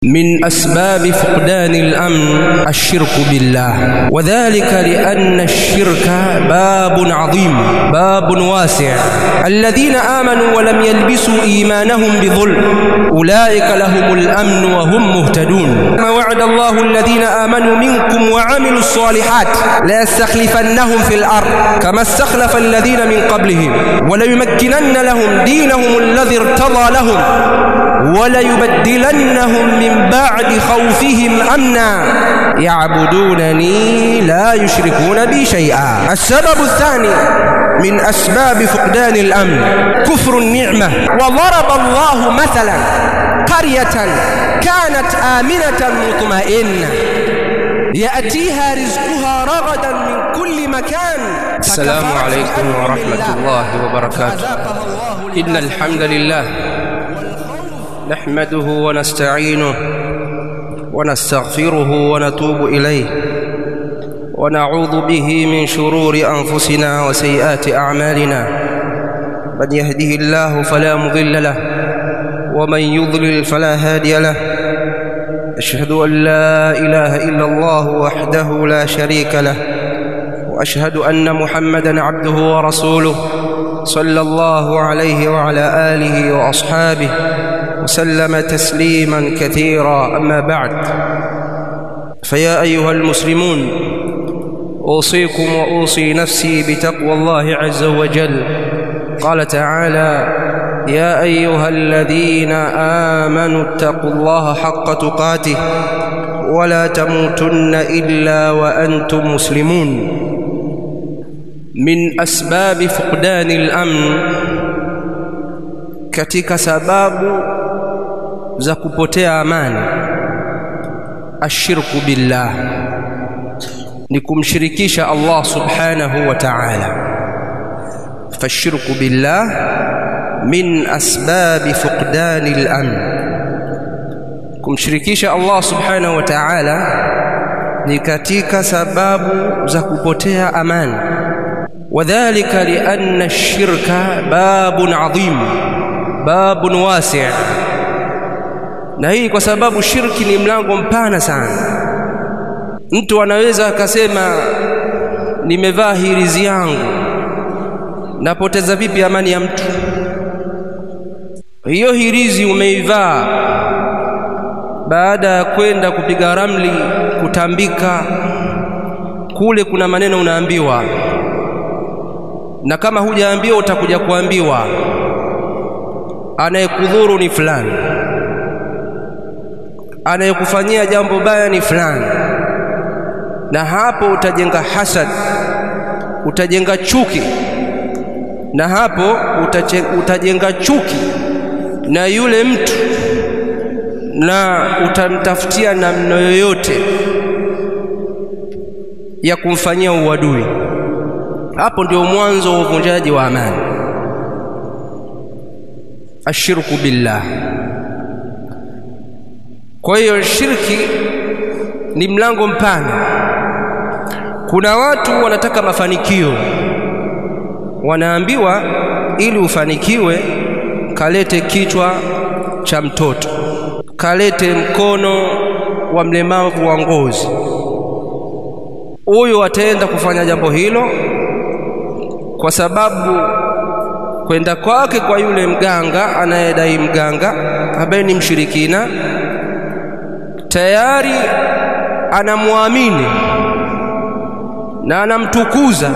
من أسباب فقدان الأمن الشرك بالله، وذلك لأن الشرك باب عظيم، باب واسع. الذين آمنوا ولم يلبسوا إيمانهم بظلم أولئك لهم الأمن وهم مهتدون. ما وعد الله الذين آمنوا منكم وعملوا الصالحات ليستخلفنهم في الأرض كما استخلف الذين من قبلهم وليمكنن لهم دينهم الذي ارتضى لهم وليبدلنهم من بعد خوفهم أمنا يعبدونني لا يشركون بي شيئا. السبب الثاني من أسباب فقدان الأمن كفر النعمة. وضرب الله مثلا قرية كانت آمنة مطمئنة يأتيها رزقها رغدا من كل مكان. السلام عليكم ورحمة الله وبركاته. إن الحمد لله نحمده ونستعينه ونستغفره ونتوب إليه ونعوذ به من شرور أنفسنا وسيئات أعمالنا. من يهده الله فلا مضل له ومن يضلل فلا هادي له. أشهد أن لا إله إلا الله وحده لا شريك له، وأشهد أن محمدًا عبده ورسوله صلى الله عليه وعلى آله وأصحابه وسلم تسليماً كثيراً. أما بعد، فيا أيها المسلمون، أوصيكم وأوصي نفسي بتقوى الله عز وجل. قال تعالى: يا أيها الذين آمنوا اتقوا الله حق تقاته ولا تموتن إلا وأنتم مسلمون. من أسباب فقدان الأمن، katika sababu za kupotea amani, ashirku billah, ni kumshirikisha Allah subhanahu wa ta'ala. Fashirku billah min asbabi fuqdani al-amn, kumshirikisha Allah subhanahu wa ta'ala ni katika sababu za kupotea amani. Wadhālika li'anna ash-shirka babun 'azim, babun wasi'. Na hii kwa sababu shirki ni mlango mpana sana. Mtu anaweza akasema, nimevaa hirizi yangu, napoteza vipi amani ya mtu? Hiyo hirizi umeivaa baada ya kwenda kupiga ramli, kutambika kule, kuna maneno unaambiwa, na kama hujaambiwa utakuja kuambiwa, anayekudhuru ni fulani, anayekufanyia jambo baya ni fulani. Na hapo utajenga hasad, utajenga chuki, na hapo utajenga chuki na yule mtu, na utamtafutia namna yoyote ya kumfanyia uadui. Hapo ndio mwanzo wa uvunjaji wa amani. Ashirku billah. Kwa hiyo shirki ni mlango mpana. Kuna watu wanataka mafanikio, wanaambiwa ili ufanikiwe kalete kichwa cha mtoto, kalete mkono wa mlemavu wa ngozi. Huyo ataenda kufanya jambo hilo kwa sababu kwenda kwake kwa yule mganga anayedai mganga ambaye ni mshirikina, tayari anamuamini na anamtukuza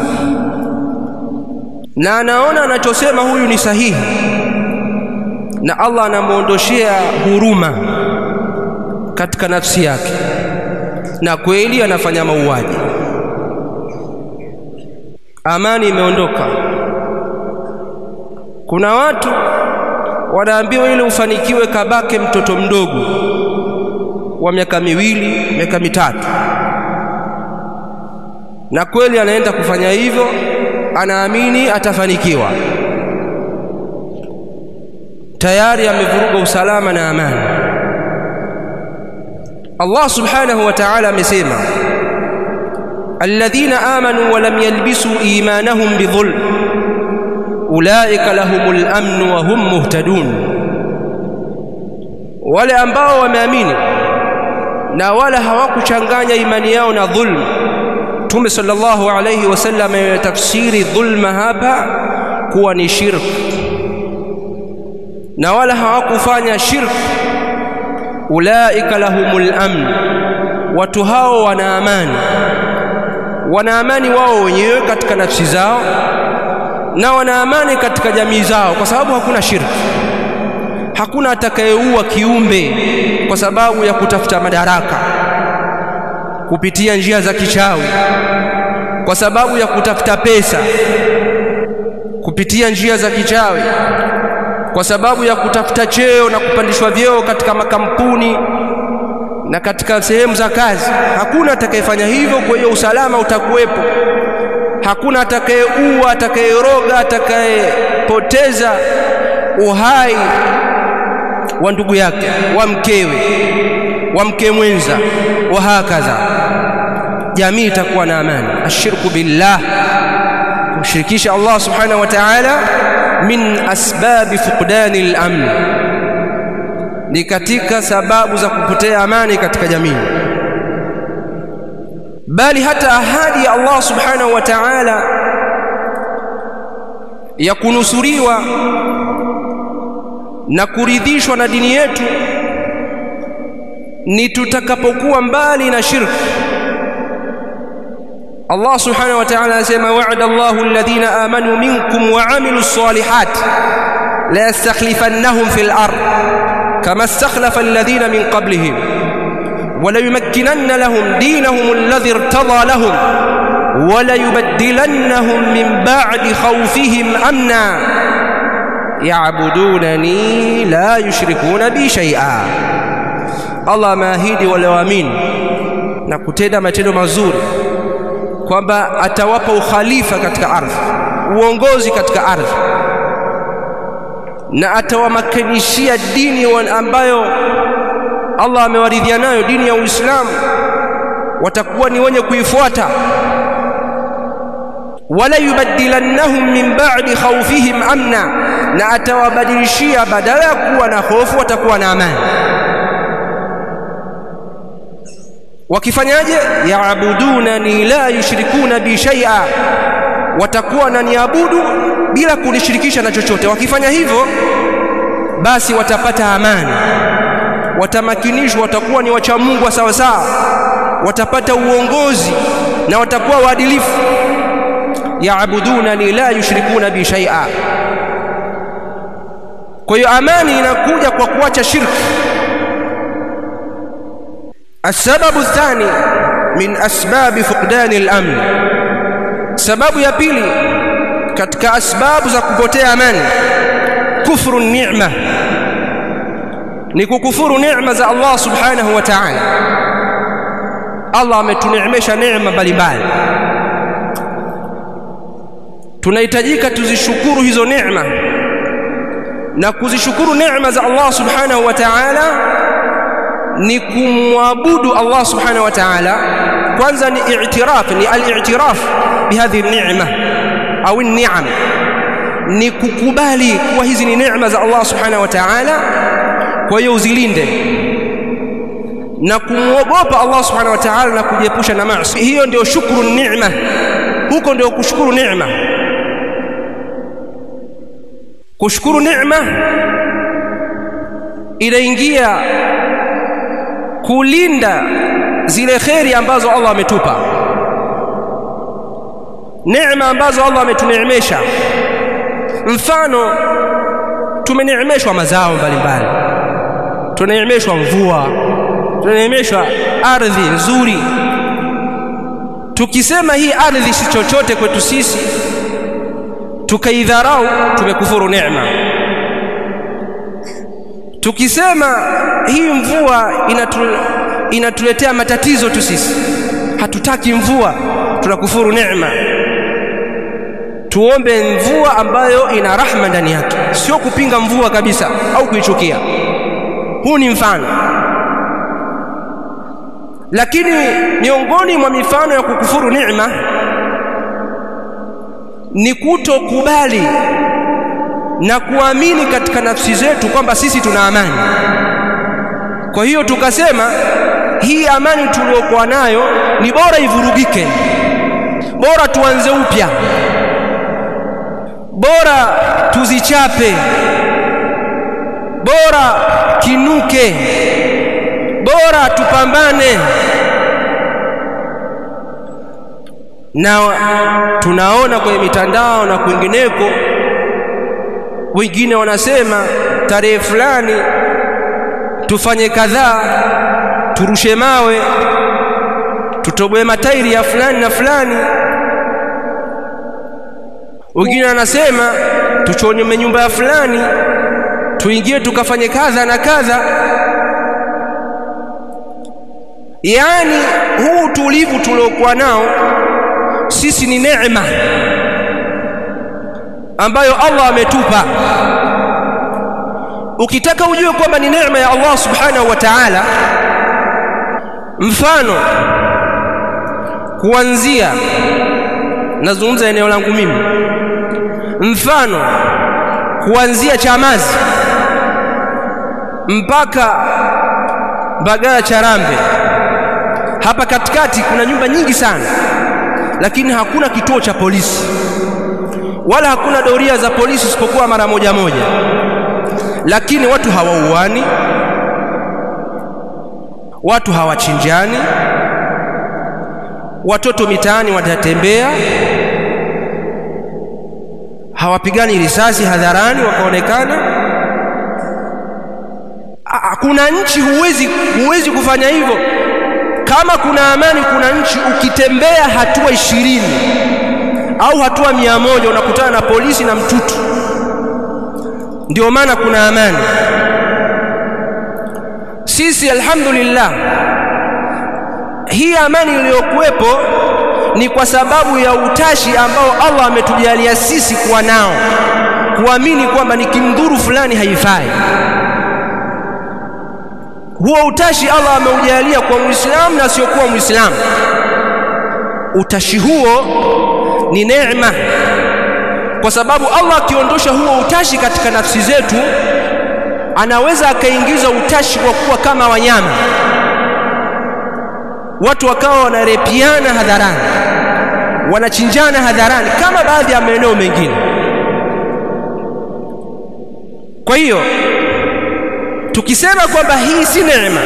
na anaona anachosema huyu ni sahihi, na Allah anamuondoshia huruma katika nafsi yake, na kweli anafanya mauaji. Amani imeondoka. Kuna watu wanaambiwa ili ufanikiwe kabake mtoto mdogo wa miaka 2, miaka 3, na kweli anaenda kufanya hivyo, anaamini atafanikiwa. Tayari amevuruga usalama na amani. Allah subhanahu wa ta'ala amesema, alladhina amanu wa lam yalbisu imanahum bidhulm ulaika lahumul amn wa hum muhtadun. Wale ambao wameamini na wala hawakuchanganya imani yao na dhulma. Mtume sallallahu alayhi wasallam tafsiri dhulma hapa kuwa ni shirk, na wala hawakufanya shirk. Ulaika lahumul amn, watu hao wana amani. Wana amani wao wenyewe katika nafsi zao, na wana amani katika jamii zao, kwa sababu hakuna shirk. Hakuna atakayeua kiumbe kwa sababu ya kutafuta madaraka kupitia njia za kichawi, kwa sababu ya kutafuta pesa kupitia njia za kichawi, kwa sababu ya kutafuta cheo na kupandishwa vyeo katika makampuni na katika sehemu za kazi. Hakuna atakayefanya hivyo, kwa hiyo usalama utakuwepo. Hakuna atakayeua, atakayeroga, atakayepoteza uhai wa ndugu yake, wa mkewe, wa mke mwenza, wa hakaza. Jamii itakuwa na amani. Ashirku billah, kumshirikisha Allah subhanahu wa ta'ala, min asbabi fuqdani al-amn, ni katika sababu za kupotea amani katika jamii. Bali hata ahadi ya Allah subhanahu wa ta'ala ya kunusuriwa na kuridhishwa na dini yetu ni tutakapokuwa mbali na shirki. Allah subhanahu wa ta'ala anasema, wa'ada Allahu alladhina amanu minkum wa 'amilus salihat la yastakhlifannahum fil ard kama istakhlafa alladhina min qablihim wa la yumakkinanna lahum dinahum alladhi irtada lahum wa la yubaddilannahum min ba'di khawfihim amna ya'budunani la yushrikuna bi shay'a. Allah maahidi wale waamini na kutenda matendo mazuri kwamba atawapa ukhalifa katika ardhi, uongozi katika ardhi, na atawamakanishia dini ambayo Allah amewaridhia nayo, dini ya Uislamu. Watakuwa ni wenye kuifuata. wala yubaddilannahum min ba'di khawfihim amna, na atawabadilishia badala ya kuwa na hofu watakuwa na amani. Wakifanyaje? Yaabudunani la yushrikuna bi shay'a, watakuwa naniabudu bila kunishirikisha na chochote. Wakifanya hivyo basi watapata amani, watamakinishwa, watakuwa ni wacha Mungu sawa sawa, watapata uongozi na watakuwa waadilifu. Yaabudunani la yushrikuna bi shay'a. Kwa hiyo amani inakuja kwa kuacha shirki. السبب الثاني من أسباب فقدان الأمن، sababu ya pili katika asbabu za kupotea amani, kufru ni'ma, ni kukufuru neema za Allah subhanahu wa ta'ala. Allah ametuneemesha neema mbalimbali, tunahitajika tuzishukuru hizo neema, na kuzishukuru neema za Allah subhanahu wa ta'ala ni kumwabudu Allah subhanahu wa ta'ala. Kwanza ni i'tiraf, ni al-i'tiraf bihadhi ni'ma au an-ni'am, ni kukubali kuwa hizi ni neema za Allah subhanahu wa ta'ala, kwa hiyo uzilinde na kumwogopa Allah subhanahu wa ta'ala na kujiepusha na maasi. Hiyo ndio shukuru neema, huko ndio kushukuru neema. Kushukuru neema inaingia kulinda zile kheri ambazo Allah ametupa, neema ambazo Allah ametuneemesha. Mfano, tumeneemeshwa mazao mbalimbali, tuneemeshwa mvua, tuneemeshwa ardhi nzuri. Tukisema hii ardhi si chochote kwetu sisi, tukaidharau, tumekufuru neema. Tukisema hii mvua inatuletea matatizo tu sisi, hatutaki mvua, tunakufuru neema. Tuombe mvua ambayo ina rahma ndani yake, sio kupinga mvua kabisa au kuichukia. Huu ni mfano. Lakini miongoni mwa mifano ya kukufuru neema ni kutokubali na kuamini katika nafsi zetu kwamba sisi tuna amani. Kwa hiyo tukasema hii amani tuliyokuwa nayo ni bora ivurugike, bora tuanze upya, bora tuzichape, bora kinuke, bora tupambane. Na tunaona kwenye mitandao na kwingineko, wengine wanasema tarehe fulani tufanye kadhaa, turushe mawe, tutoboe matairi ya fulani na fulani. Wengine wanasema tuchome nyumba ya fulani, tuingie tukafanye kadha na kadha. Yani huu tulivu tuliokuwa nao sisi ni neema ambayo Allah ametupa. Ukitaka ujue kwamba ni neema ya Allah subhanahu wa ta'ala, mfano kuanzia, nazungumza eneo langu mimi, mfano kuanzia Chamazi mpaka Mbagala Charambe, hapa katikati kuna nyumba nyingi sana, lakini hakuna kituo cha polisi wala hakuna doria za polisi isipokuwa mara moja moja. Lakini watu hawauani, watu hawachinjani, watoto mitaani watatembea, hawapigani risasi hadharani wakaonekana. Kuna nchi huwezi kufanya hivyo. Kama kuna amani, kuna nchi ukitembea hatua 20 au hatua 100 unakutana na polisi na mtutu. Ndio maana kuna amani. Sisi alhamdulillah, hii amani iliyokuwepo ni kwa sababu ya utashi ambao Allah ametujalia sisi kuwa nao, kuamini kwamba nikimdhuru fulani haifai. Huo utashi Allah ameujalia kwa Muislamu na sio kwa Muislamu. Utashi huo ni neema, kwa sababu Allah akiondosha huo utashi katika nafsi zetu, anaweza akaingiza utashi kwa kuwa kama wanyama, watu wakawa wanarepiana hadharani, wanachinjana hadharani kama baadhi ya maeneo mengine. Kwa hiyo tukisema kwamba hii si neema,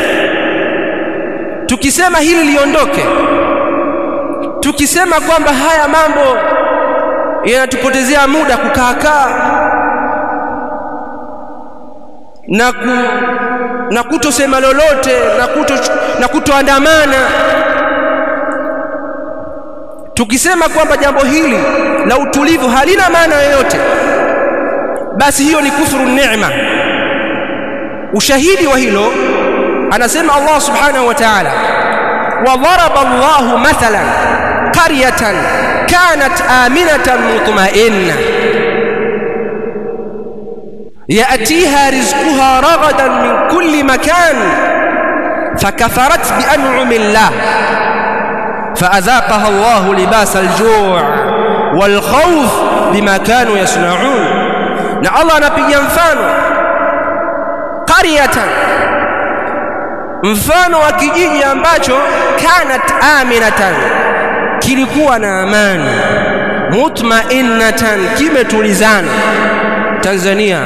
tukisema hili liondoke, tukisema kwamba haya mambo yanatupotezea muda kukaa na kutosema lolote na kutoandamana, tukisema kwamba jambo hili la utulivu halina maana yoyote, basi hiyo ni kufuru neema. Ushahidi wa hilo anasema Allah subhanahu wa ta'ala, wa daraba Allahu mathalan qaryatan kanat aminatan mutma'inna ya'tiha rizquha ragadan min kulli makan fakafarat bi an'ami Allah فأذاقها الله لباس الجوع والخوف بما كانوا يصنعون. na Allah anapiga mfano qaryatan, mfano wa kijiji ambacho kanat aminatan, kilikuwa na amani, mutma'innatan, kimetulizana. Tanzania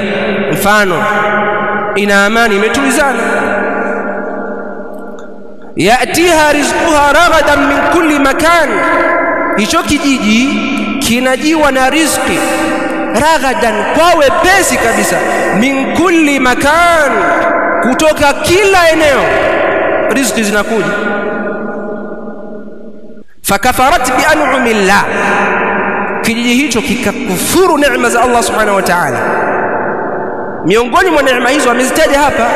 mfano ina amani, imetulizana. Yatiha rizquha ragadan min kulli makan, hicho kijiji kinajiwa na riziki ragadan, kwa wepesi kabisa, min kulli makan, kutoka kila eneo riziki zinakuja. Fakafarat bi an'amillah, kijiji hicho kikakufuru neema za Allah subhanahu wa ta'ala. Miongoni mwa neema hizo amezitaja hapa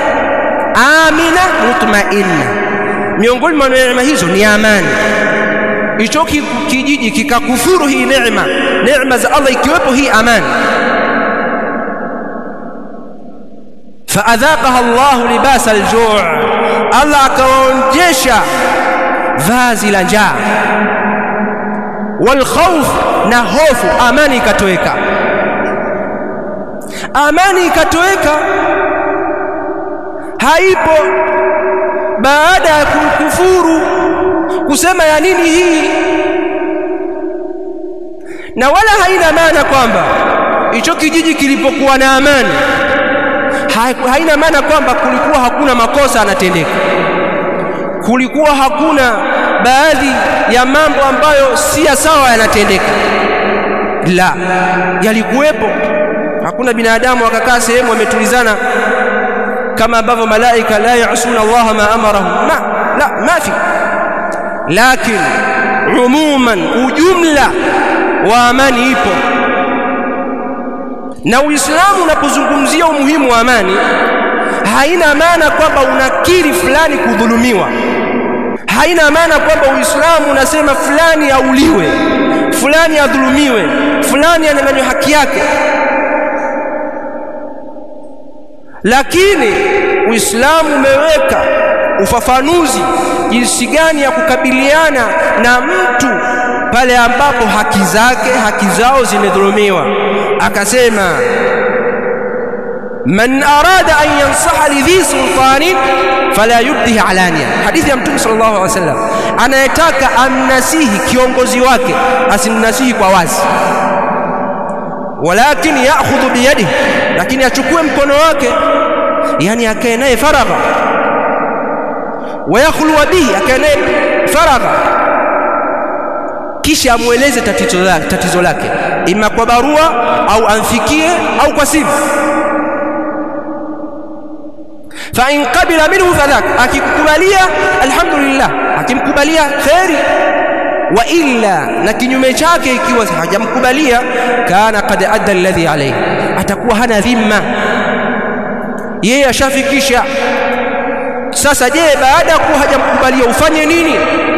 amina mutmainna, miongoni mwa neema hizo ni amani. Hicho kijiji kikakufuru hii neema za Allah, ikiwepo hii amani. Faadhaqaha Allah libasa al-ju', Allah akaonjesha vazi la njaa, wal khawf, na hofu. Amani ikatoweka, amani ikatoweka, haipo. baada ya kukufuru, kusema ya nini hii? Na wala haina maana kwamba hicho kijiji kilipokuwa na amani, haina maana kwamba kulikuwa hakuna makosa yanatendeka, kulikuwa hakuna baadhi ya mambo ambayo si sawa yanatendeka. La, yalikuwepo. Hakuna binadamu akakaa sehemu ametulizana kama ambavyo malaika la ya'suna Allah ma amarahum, ma fi. Lakini umuman, ujumla wa amani ipo. Na Uislamu unapozungumzia umuhimu wa amani, haina maana kwamba unakiri fulani kudhulumiwa. Haina maana kwamba Uislamu unasema fulani auliwe, fulani adhulumiwe, fulani anyang'anywe haki yake. Lakini Uislamu umeweka ufafanuzi jinsi gani ya kukabiliana na mtu pale ambapo haki zao zimedhulumiwa. Akasema, man arada an yansaha lidhi sultanin fala yubdihi alania. Hadithi ya Mtume sallallahu alaihi wasallam. Anayetaka amnasihi kiongozi wake asimnasihi kwa wazi, walakin ya'khudhu biyadihi, lakini achukue mkono wake, yani akae naye faragha, wayakhluwa bihi, akae naye faragha, kisha amueleze tatizo lake, ima kwa barua au amfikie au kwa simu. Fa in qabila minhu fadhak, akikubalia alhamdulillah, akimkubalia khairi, wa illa, na kinyume chake ikiwa hajamkubalia, kana qad adda alladhi alayhi, atakuwa hana dhimma, yeye ashafikisha. Sasa je, baada ya kuwa hajamkubalia ufanye nini?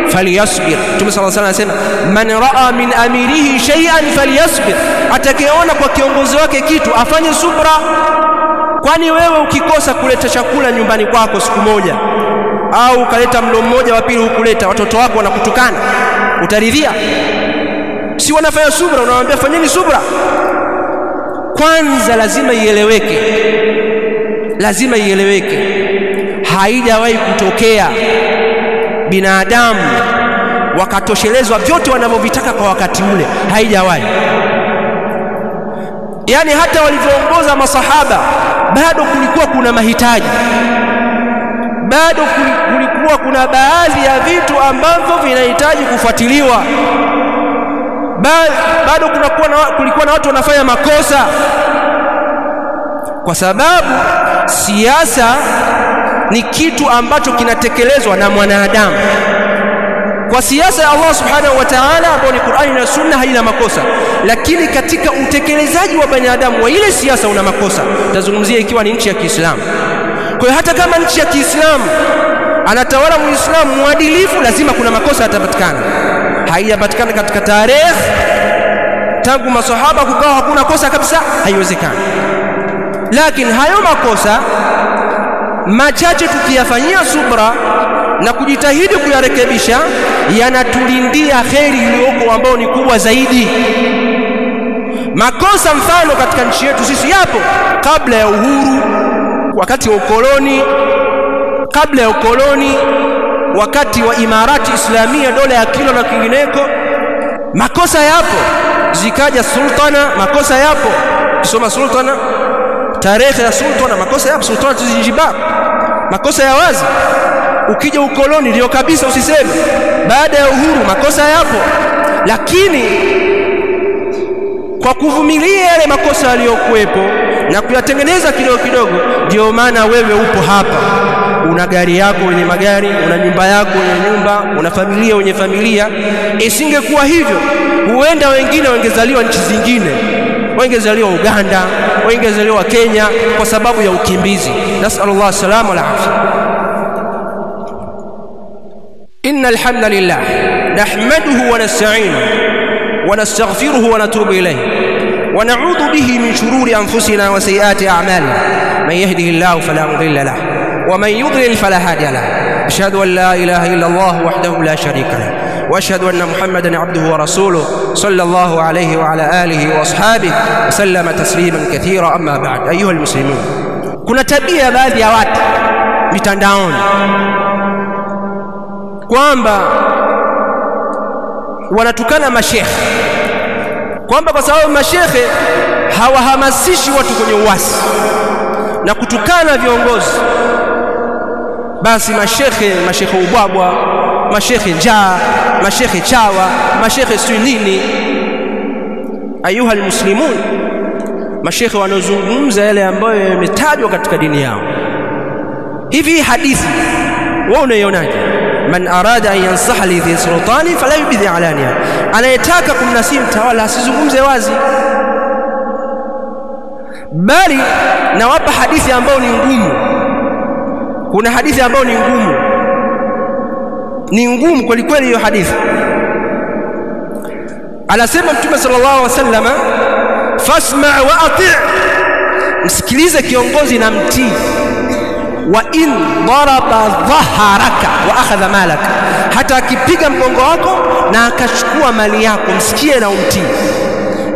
Falyasbir. Mtume sallallahu alayhi wasallam anasema, man raa min amirihi shay'an falyasbir, atakayeona kwa kiongozi wake kitu afanye subra. Kwani wewe ukikosa kuleta chakula nyumbani kwako siku moja, au ukaleta mlo mmoja wa pili hukuleta, watoto wako wanakutukana, utaridhia? Si wanafanya subra? Unawaambia fanyeni subra. Kwanza lazima ieleweke, haijawahi kutokea binadamu wakatoshelezwa vyote wanavyovitaka kwa wakati ule, haijawahi. Yani hata walivyoongoza masahaba bado kulikuwa kuna mahitaji, bado kulikuwa kuna baadhi ya vitu ambavyo vinahitaji kufuatiliwa, bado kulikuwa na watu wanafanya makosa, kwa sababu siasa ni kitu ambacho kinatekelezwa na mwanadamu. Kwa siasa ya Allah subhanahu wa ta'ala ambayo ni Qur'ani na Sunna haina makosa, lakini katika utekelezaji wa binadamu wa ile siasa una makosa. Tazungumzia ikiwa ni nchi ya Kiislamu. Kwa hiyo hata kama nchi ya Kiislamu anatawala Muislamu mwadilifu, lazima kuna makosa yatapatikana. Haijapatikana katika tarehe tangu masahaba kukawa hakuna kosa kabisa, haiwezekani. Lakini hayo makosa machache tukiyafanyia subra na kujitahidi kuyarekebisha, yanatulindia kheri iliyoko ambayo ni kubwa zaidi. Makosa mfano katika nchi yetu sisi yapo kabla ya uhuru, wakati wa ukoloni, kabla ya ukoloni, wakati wa Imarati Islamia, dola ya kilo na kingineko, makosa yapo. Zikaja sultana, makosa yapo. Kisoma sultana, tarehe ya sultana, makosa yapo. Sultana Zanzibar, makosa ya wazi. Ukija ukoloni ndio kabisa usiseme. Baada ya uhuru makosa yapo, lakini kwa kuvumilia yale makosa yaliyokuwepo na kuyatengeneza kidogo kidogo, ndio maana wewe upo hapa. Una gari yako wenye magari, una nyumba yako wenye nyumba, una familia wenye familia. Isingekuwa hivyo, huenda wengine wangezaliwa nchi zingine, wangezaliwa Uganda, wangezaliwa Kenya, kwa sababu ya ukimbizi. Nasallallahu salama wal afia. إن الحمد لله نحمده ونستعينه ونستغفره ونتوب إليه ونعوذ به من شرور أنفسنا وسيئات أعمالنا. من يهده الله فلا مضل له ومن يضلل فلا هادي له. أشهد أن لا إله إلا الله وحده لا شريك له، وأشهد أن محمدا عبده ورسوله صلى الله عليه وعلى آله وأصحابه وسلم تسليما كثيرا. أما بعد، أيها المسلمون، kuna tabia baadhi ya watu mitandaoni kwamba wanatukana mashekhe, kwamba kwa sababu mashekhe hawahamasishi watu kwenye uasi na kutukana viongozi, basi mashekhe ubwabwa, mashekhe njaa, mashekhe chawa, mashekhe sio nini. Ayuha almuslimun, mashekhe wanazungumza yale ambayo yametajwa katika dini yao. Hivi hadithi wewe unaionaje? Man arada an yansaha li dhi sultani fala yubdi alaniya, anayetaka kumnasihi mtawala asizungumze wazi, bali nawapa hadithi ambayo ni ngumu. Kuna hadithi ambayo ni ngumu kweli kweli. Hiyo hadithi anasema Mtume sallallahu alaihi wasallam, fasma wa ati', msikilize kiongozi na mtii. Wa in daraba dhaharaka wa akhadha malaka, hata akipiga mgongo wako na akachukua mali yako, msikie na umtii.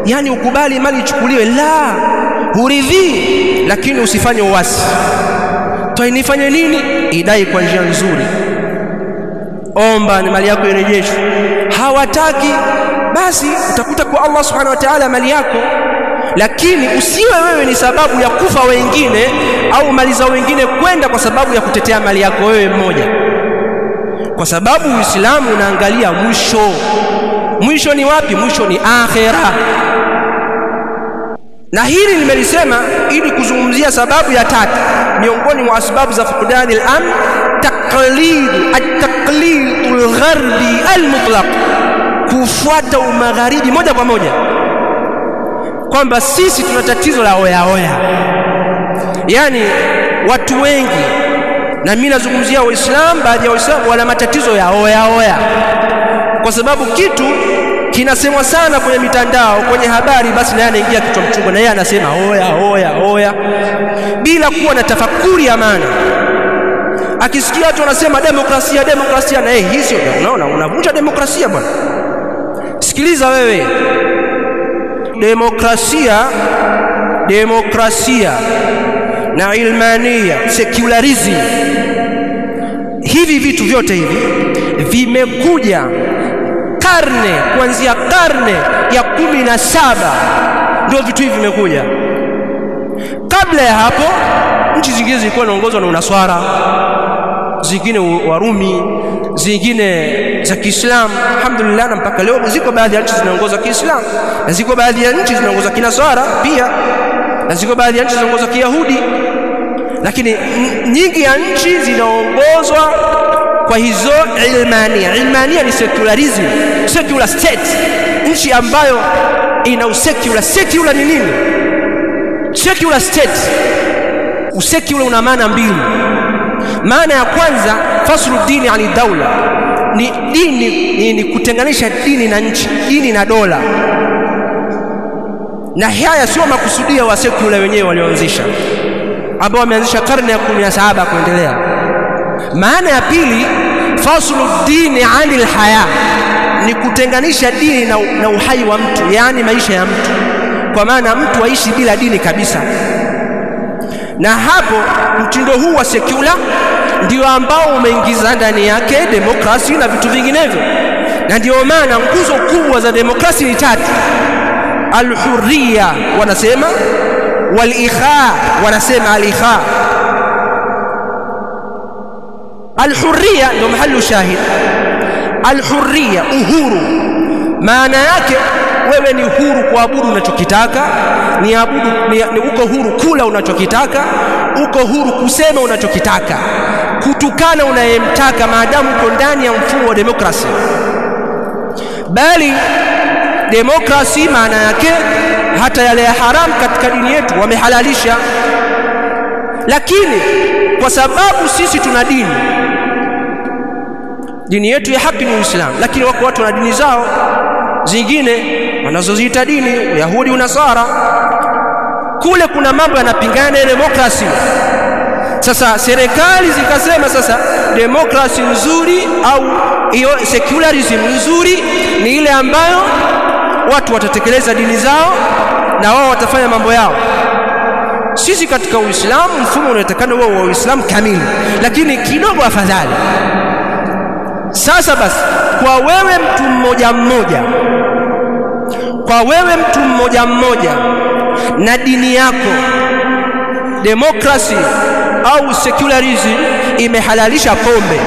Yani ukubali mali ichukuliwe, la huridhii, lakini usifanye uasi. Nifanye nini? Idai kwa njia nzuri, omba ni mali yako irejeshwe. Hawataki, basi utakuta kwa Allah subhanahu wa ta'ala mali yako, lakini usiwe wewe ni sababu ya kufa wengine au mali za wengine kwenda kwa sababu ya kutetea mali yako wewe mmoja, kwa sababu Uislamu unaangalia mwisho ni wapi? Mwisho ni akhera. Na hili nimelisema ili kuzungumzia sababu ya tatu miongoni mwa sababu za fuqdani al-amn, at-taqlidul gharbi al-mutlaq, kufuata umagharibi moja kwa moja, kwamba sisi tuna tatizo la oya. Yani watu wengi, na mimi nazungumzia Waislamu, baadhi ya Waislamu wana matatizo ya oya, kwa sababu kitu kinasemwa sana kwenye mitandao, kwenye habari, basi naye anaingia kichwa mchungu na yeye anasema oya bila kuwa na tafakuri ya maana. Akisikia watu wanasema demokrasia, na yeye hizo, unaona unavunja demokrasia bwana. Sikiliza wewe, demokrasia na ilmania, secularism, hivi vitu vyote hivi vimekuja kuanzia karne ya 17 ndio vitu hivi vimekuja. Kabla ya hapo nchi zingine zilikuwa zinaongozwa na Unaswara, zingine Warumi, zingine za Kiislamu. Alhamdulillah, na mpaka leo ziko baadhi ya nchi zinaongozwa Kiislamu, na ziko baadhi ya nchi zinaongozwa Kinaswara pia, na ziko baadhi ya nchi zinaongozwa Kiyahudi, lakini nyingi ya nchi zinaongozwa kwa hizo ilmania. Ilmania ni secularism, secular state, nchi ambayo ina usecular. Secular ni nini? Secular state, usecular una maana mbili. Maana ya kwanza, faslu dini ani daula, ni dini ni kutenganisha dini na nchi, dini na dola. Na haya sio makusudia wa secular wenyewe walioanzisha, ambao wameanzisha karne ya 17 kuendelea. Maana ya pili, faslu dini anil haya, ni kutenganisha dini na uhai wa mtu, yani maisha ya mtu, kwa maana mtu aishi bila dini kabisa. Na hapo mtindo huu wa secular ndio ambao umeingiza ndani yake demokrasi na vitu vinginevyo. Na ndio maana nguzo kubwa za demokrasi ni tatu: al-hurriya wanasema, wal-ikha wanasema al-ikha. Al-hurriya ndio mahali shahid. Al-hurriya, uhuru, maana yake wewe ni huru kuabudu unachokitaka, ni uko huru kula unachokitaka, uko huru kusema unachokitaka, kutukana unayemtaka, maadamu uko ndani ya mfumo wa demokrasi. Bali demokrasi maana yake hata yale ya haram katika dini yetu wamehalalisha. Lakini kwa sababu sisi tuna dini yetu ya haki ni Uislamu, lakini wako watu na dini zao zingine wanazoziita dini Yahudi, Unasara, kule kuna mambo yanapingana na demokrasi. Sasa serikali zikasema sasa demokrasi nzuri au hiyo secularism nzuri ni ile ambayo watu watatekeleza dini zao na wao watafanya mambo yao. Sisi katika Uislamu mfumo unatakana uwe wa Uislamu kamili, lakini kidogo afadhali. Sasa basi, kwa wewe mtu mmoja mmoja na dini yako, demokrasi au secularism imehalalisha pombe,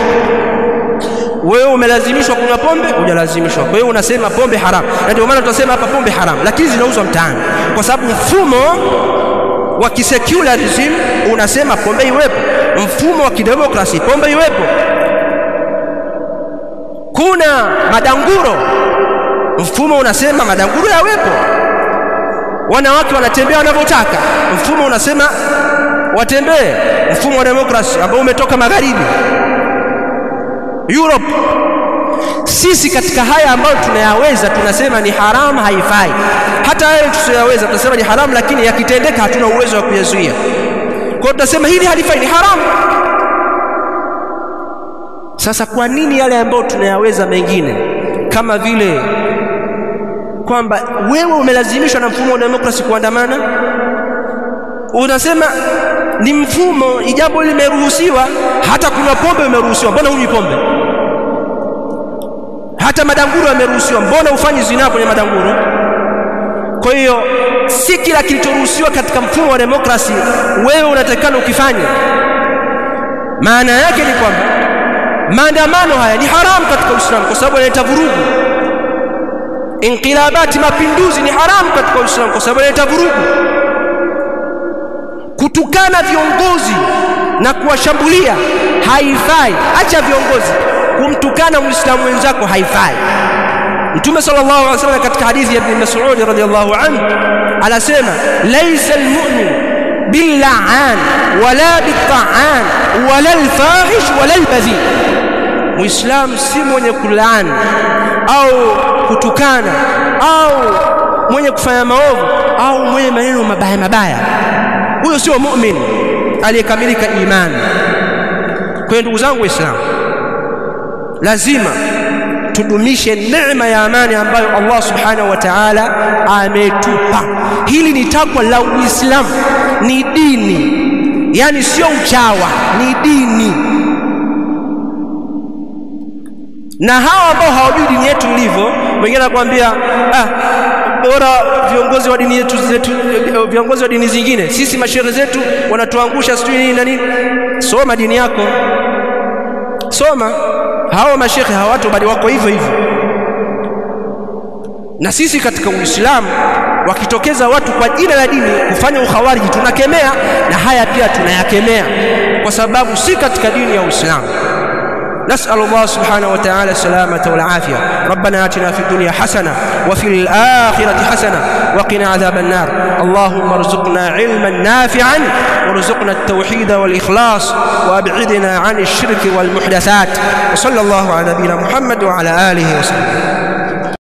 wewe umelazimishwa kunywa pombe? Hujalazimishwa. Kwa hiyo unasema pombe haramu, na ndio maana tunasema hapa pombe haramu, lakini zinauzwa mtaani, kwa sababu mfumo wa kisecularism unasema pombe iwepo, mfumo wa kidemokrasi pombe iwepo. Kuna madanguro, mfumo unasema madanguro yawepo. Wanawake wanatembea wanavyotaka, mfumo unasema watembee. Mfumo wa demokrasi ambao umetoka magharibi, Europe. Sisi katika haya ambayo tunayaweza tunasema ni haramu, haifai. Hata hayo tusiyaweza tunasema ni haramu, lakini yakitendeka hatuna uwezo wa kuyazuia. Kwa hiyo tunasema hili halifai, ni haramu. Sasa kwa nini yale ambayo tunayaweza mengine, kama vile kwamba wewe umelazimishwa na mfumo wa demokrasi kuandamana, unasema ni mfumo, jambo limeruhusiwa? Hata kunywa pombe umeruhusiwa, mbona hunywi pombe? Hata madanguro yameruhusiwa, mbona ufanyi zina kwenye madanguro? Kwa hiyo si kila kilichoruhusiwa katika mfumo wa demokrasi wewe unatakana ukifanye. Maana yake ni kwamba maandamano haya ni haramu katika Uislamu kwa sababu yanaleta vurugu. Inqilabati, mapinduzi, ni haramu katika Uislamu kwa sababu yanaleta vurugu. Kutukana viongozi na kuwashambulia haifai. Acha viongozi, kumtukana Muislamu wenzako haifai. Mtume sallallahu alaihi wasallam katika hadithi ya Ibn Mas'ud radhiyallahu anhu anasema, laysa almu'min billa'an wala bitta'an wala alfahish wala albadhi. Muislamu si mwenye kulaani au kutukana au mwenye kufanya maovu au mwenye maneno mabaya. Huyo sio mu'min aliyekamilika imani. Kwa hiyo ndugu zangu Waislamu, lazima tudumishe neema ya amani ambayo Allah subhanahu wa ta'ala ametupa. Hili ni takwa la Uislamu, ni dini, yani sio uchawa, ni dini. Na hawa ambao hawajui dini yetu ilivyo, wengine wanakuambia bora viongozi wa dini yetu, viongozi wa dini zingine, sisi mashehe zetu wanatuangusha sijui nini na nini. Soma dini yako, soma. Hao mashehe hawato bali wako hivyo hivyo. Na sisi katika Uislamu wakitokeza watu kwa jina la dini kufanya ukhawariji tunakemea, na haya pia tunayakemea kwa sababu si katika dini ya Uislamu. نسأل الله سبحانه وتعالى السلامة والعافية. ربنا آتنا في الدنيا حسنة وفي الآخرة حسنة وقنا عذاب النار. اللهم ارزقنا علما نافعا وارزقنا التوحيد والإخلاص وأبعدنا عن الشرك والمحدثات. وصلى الله على نبينا محمد وعلى آله وسلم.